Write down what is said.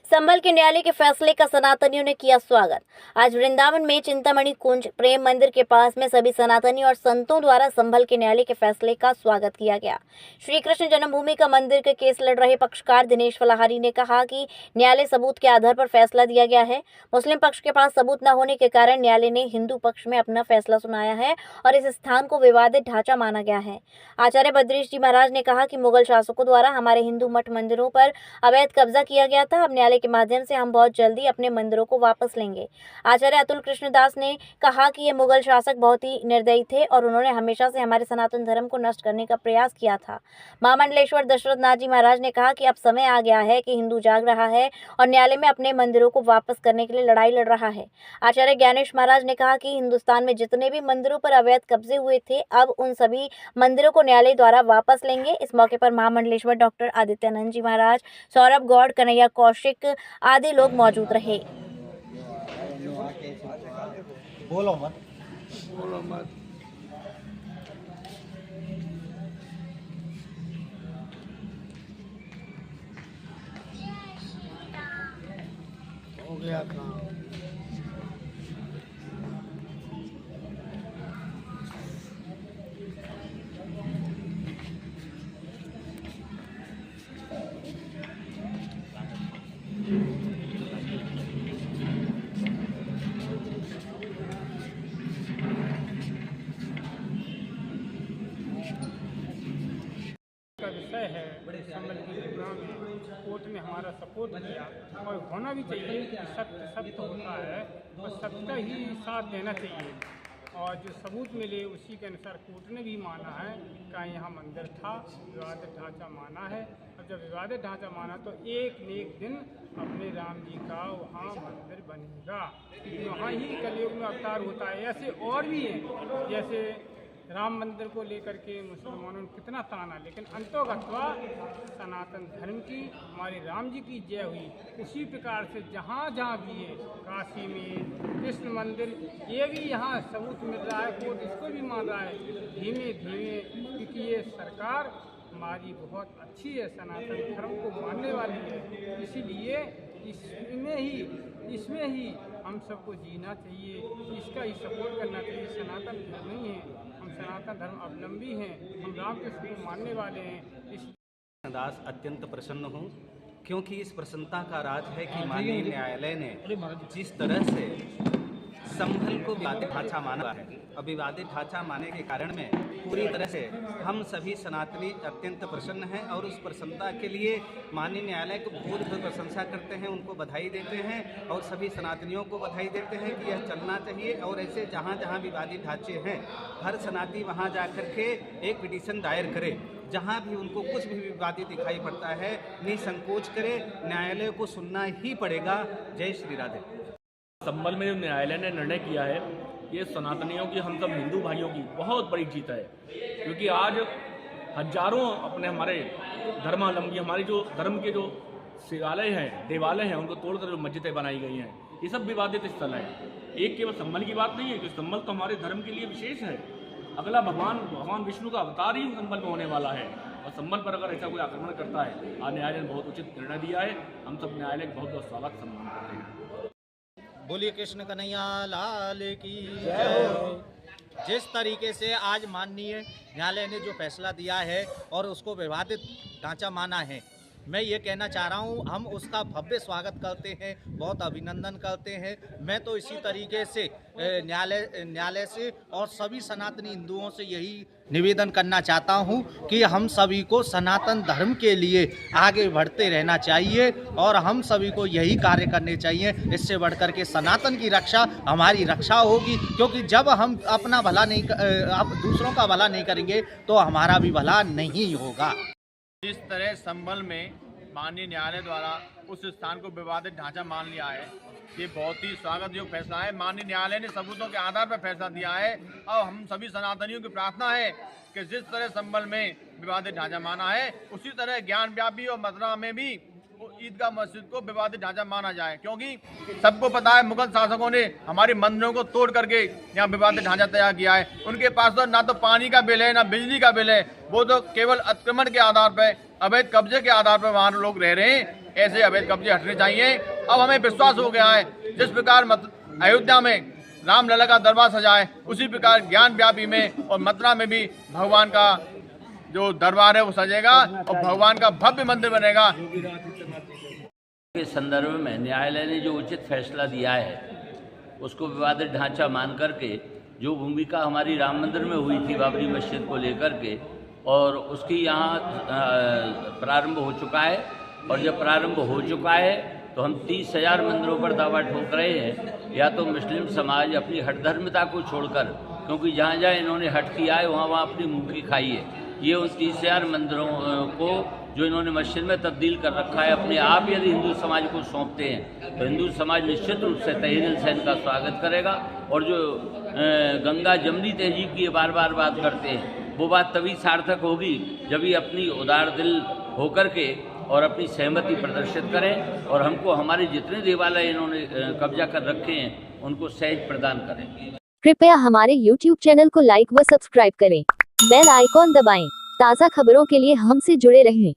संभल के न्यायालय के फैसले का सनातनियों ने किया स्वागत। आज वृंदावन में चिंतामणि कुंज प्रेम मंदिर के पास में सभी सनातनी और संतों द्वारा संभल के न्यायालय के फैसले का स्वागत किया गया। श्री कृष्ण जन्मभूमि का मंदिर के केस लड़ रहे पक्षकार दिनेश फलाहारी ने कहा कि न्यायालय सबूत के आधार पर फैसला दिया गया है। मुस्लिम पक्ष के पास सबूत न होने के कारण न्यायालय ने हिंदू पक्ष में अपना फैसला सुनाया है और इस स्थान को विवादित ढांचा माना गया है। आचार्य बद्रीश जी महाराज ने कहा कि मुगल शासकों द्वारा हमारे हिंदू मठ मंदिरों पर अवैध कब्जा किया गया था। अब न्यायालय के माध्यम से हम बहुत जल्दी अपने मंदिरों को वापस लेंगे। आचार्य अतुल कृष्णदास ने कहा कि ये मुगल शासक बहुत ही निर्दयी थे और उन्होंने हमेशा से हमारे सनातन धर्म को नष्ट करने का प्रयास किया था। महामंडलेश्वर दशरथ नाथ जी महाराज ने कहा कि अब समय आ गया है कि हिंदू जाग रहा है और न्यायालय में अपने मंदिरों को वापस करने के लिए लड़ाई लड़ रहा है। आचार्य ज्ञानेश महाराज ने कहा कि हिंदुस्तान में जितने भी मंदिरों पर अवैध कब्जे हुए थे, अब उन सभी मंदिरों को न्यायालय द्वारा वापस लेंगे। इस मौके पर महामंडलेश्वर डॉक्टर आदित्यानंद जी महाराज, सौरभ गौड़, कन्हैया कौशिक आदि लोग मौजूद रहे। बोलो मत। हो गया काम। का विषय है संभल की घटना में कोर्ट ने हमारा सपोर्ट किया और होना भी चाहिए कि सत्य सत्य होता है और सत्य ही साथ देना चाहिए। और जो सबूत मिले उसी के अनुसार कोर्ट ने भी माना है कि यहाँ मंदिर था, विवादित ढांचा माना है। और जब विवादित ढांचा माना तो एक न एक दिन अपने राम जी का वहाँ मंदिर बनेगा, क्योंकि वहाँ ही कलयुग में अवतार होता है। ऐसे और भी हैं, जैसे राम मंदिर को लेकर के मुसलमानों ने कितना ताना, लेकिन अंतोगत्वा सनातन धर्म की, हमारे राम जी की जय हुई। उसी प्रकार से जहाँ जहाँ भी है, काशी में कृष्ण मंदिर, ये भी यहाँ सबूत मिल रहा है, कोर्ट इसको भी मान रहा है धीमे धीमे, क्योंकि ये सरकार हमारी बहुत अच्छी है, सनातन धर्म को मानने वाली है। इसीलिए इसमें ही हम सबको जीना चाहिए, इसका ही सपोर्ट करना चाहिए। सनातन धर्म नहीं है, हम सनातन धर्म अवलंबी हैं, हम राम कृष्ण को मानने वाले हैं। दास अत्यंत प्रसन्न हूँ, क्योंकि इस प्रसन्नता का राज है कि माननीय न्यायालय ने जिस तरह से संभल को विवादित ढांचा माना है, और विवादित ढांचा मानने के कारण में पूरी तरह से हम सभी सनातनी अत्यंत प्रसन्न हैं और उस प्रसन्नता के लिए माननीय न्यायालय को बहुत बहुत प्रशंसा करते हैं, उनको बधाई देते हैं और सभी सनातनियों को बधाई देते हैं कि यह चलना चाहिए। और ऐसे जहाँ जहाँ विवादित ढांचे हैं, हर सनातनी वहाँ जा कर के एक पिटीशन दायर करे। जहाँ भी उनको कुछ भी विवादित दिखाई पड़ता है, निसंकोच करे, न्यायालय को सुनना ही पड़ेगा। जय श्री राधे। संभल में जो न्यायालय ने निर्णय किया है, ये सनातनियों की, हम सब हिंदू भाइयों की बहुत बड़ी जीत है, क्योंकि आज हजारों अपने हमारे धर्मावलंबी, हमारे जो धर्म के जो शिवालय हैं, देवालय हैं, उनको तोड़कर जो मस्जिदें बनाई गई हैं, ये सब विवादित स्थल है। एक केवल संभल की बात नहीं है, क्योंकि संभल तो हमारे धर्म के लिए विशेष है। अगला भगवान विष्णु का अवतार ही संभल में होने वाला है, और संभल पर अगर ऐसा कोई आक्रमण करता है, आज न्यायालय ने बहुत उचित निर्णय दिया है। हम सब न्यायालय का बहुत बहुत स्वागत सम्मान करते हैं। बोलिए कृष्ण कन्हैया लाल की जय। जिस तरीके से आज माननीय न्यायालय ने जो फैसला दिया है और उसको विवादित ढांचा माना है, मैं ये कहना चाह रहा हूँ, हम उसका भव्य स्वागत करते हैं, बहुत अभिनंदन करते हैं। मैं तो इसी तरीके से न्यायालय से और सभी सनातनी हिंदुओं से यही निवेदन करना चाहता हूँ कि हम सभी को सनातन धर्म के लिए आगे बढ़ते रहना चाहिए और हम सभी को यही कार्य करने चाहिए। इससे बढ़कर के सनातन की रक्षा हमारी रक्षा होगी, क्योंकि जब हम अपना भला नहीं, दूसरों का भला नहीं करेंगे तो हमारा भी भला नहीं होगा। जिस तरह संभल में माननीय न्यायालय द्वारा उस स्थान को विवादित ढांचा मान लिया है, ये बहुत ही स्वागत योग्य फैसला है। माननीय न्यायालय ने सबूतों के आधार पर फैसला दिया है और हम सभी सनातनियों की प्रार्थना है कि जिस तरह संभल में विवादित ढांचा माना है, उसी तरह ज्ञान व्यापी और मथुरा में भी ईदगाह मस्जिद को विवादित ढांचा माना जाए, क्योंकि सबको पता है मुगल शासकों ने हमारे मंदिरों को तोड़ करके यहाँ विवादित ढांचा तैयार किया है। उनके पास तो ना तो पानी का बिल है ना बिजली का बिल है, वो तो केवल अतिक्रमण के आधार पर, अवैध कब्जे के आधार पर वहाँ लोग रह रहे हैं। ऐसे अवैध कब्जे हटने चाहिए। अब हमें विश्वास हो गया है, जिस प्रकार अयोध्या में रामलला का दरबार सजा है, उसी प्रकार ज्ञान व्यापी में और मथुरा में भी भगवान का जो दरबार है वो सजेगा और भगवान का भव्य मंदिर बनेगा। के संदर्भ में न्यायालय ने जो उचित फैसला दिया है उसको विवादित ढांचा मान करके, जो भूमिका हमारी राम मंदिर में हुई थी बाबरी मस्जिद को लेकर के, और उसकी यहाँ प्रारंभ हो चुका है। और जब प्रारंभ हो चुका है तो हम 30,000 मंदिरों पर दावा ठोक रहे हैं। या तो मुस्लिम समाज अपनी हठधर्मिता को छोड़कर, क्योंकि जहाँ जहाँ इन्होंने हट किया है वहाँ वहाँ अपनी मुँह की खाई है, ये उन 30,000 मंदिरों को जो इन्होंने मस्जिद में तब्दील कर रखा है, अपने आप यदि हिंदू समाज को सौंपते हैं तो हिंदू समाज निश्चित रूप से तहे दिल से इनका स्वागत करेगा। और जो गंगा जमनी तहजीब की बार बार बात करते हैं, वो बात तभी सार्थक होगी जब ये अपनी उदार दिल होकर के और अपनी सहमति प्रदर्शित करें और हमको हमारे जितने देवालय इन्होंने कब्जा कर रखे हैं उनको सहज प्रदान करें। कृपया हमारे YouTube चैनल को लाइक व सब्सक्राइब करें। बेल आइकॉन दबाएं। ताज़ा खबरों के लिए हमसे जुड़े रहें।